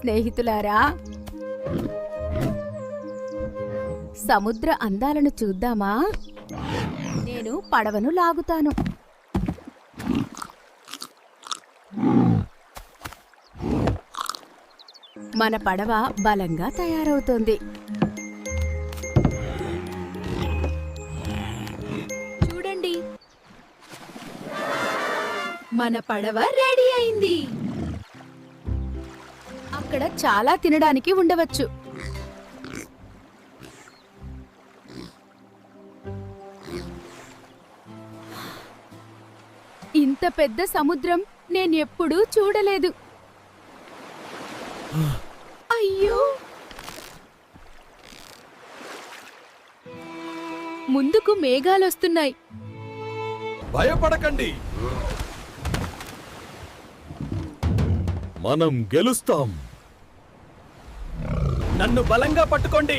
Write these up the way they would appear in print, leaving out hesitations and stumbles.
స్నేహితులారా, సముద్ర అందాలను చూద్దామా? నేను పడవను లాగుతాను. మన పడవ బలంగా తయారవుతోంది. చూడండి, మన పడవ రెడీ అయింది. అక్కడ చాలా తినడానికి ఉండవచ్చు. ఇంత పెద్ద సముద్రం నేనెప్పుడూ చూడలేదు. అయ్యో, ముందుకు మేఘాలొస్తున్నాయి. భయపడకండి, మనం గెలుస్తాం. నన్ను బలంగా పట్టుకోండి.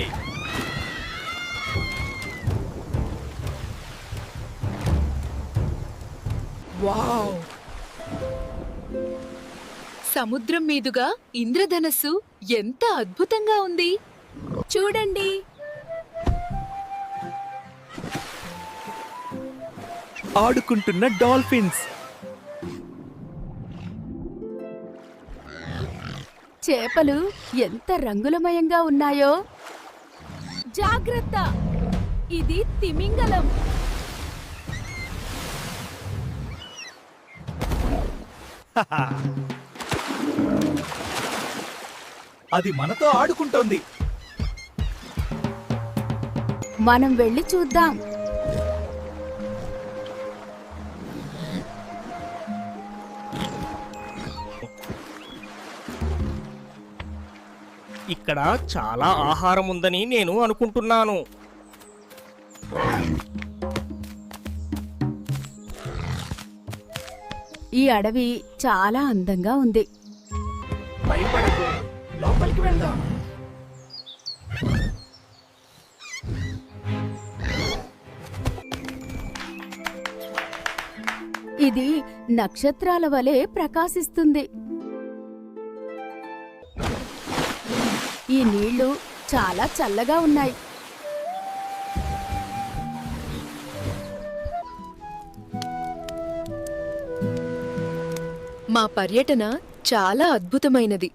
వావ్! సముద్రం మీదుగా ఇంద్రధనస్సు ఎంత అద్భుతంగా ఉంది. చూడండి, ఆడుకుంటున్న డాల్ఫిన్స్. చేపలు ఎంత రంగులమయంగా ఉన్నాయో. జాగ్రత్త, ఇది తిమింగలం. అది మనతో ఆడుకుంటోంది. మనం వెళ్ళి చూద్దాం. ఇక్కడ చాలా ఆహారం ఉందని నేను అనుకుంటున్నాను. ఈ అడవి చాలా అందంగా ఉంది. భయపడకు, లోపలికి వెళ్దాం. ఇది నక్షత్రాల వలె ప్రకాశిస్తుంది. ఈ నీళ్లు చాలా చల్లగా ఉన్నాయి. మా పర్యటన చాలా అద్భుతమైనది.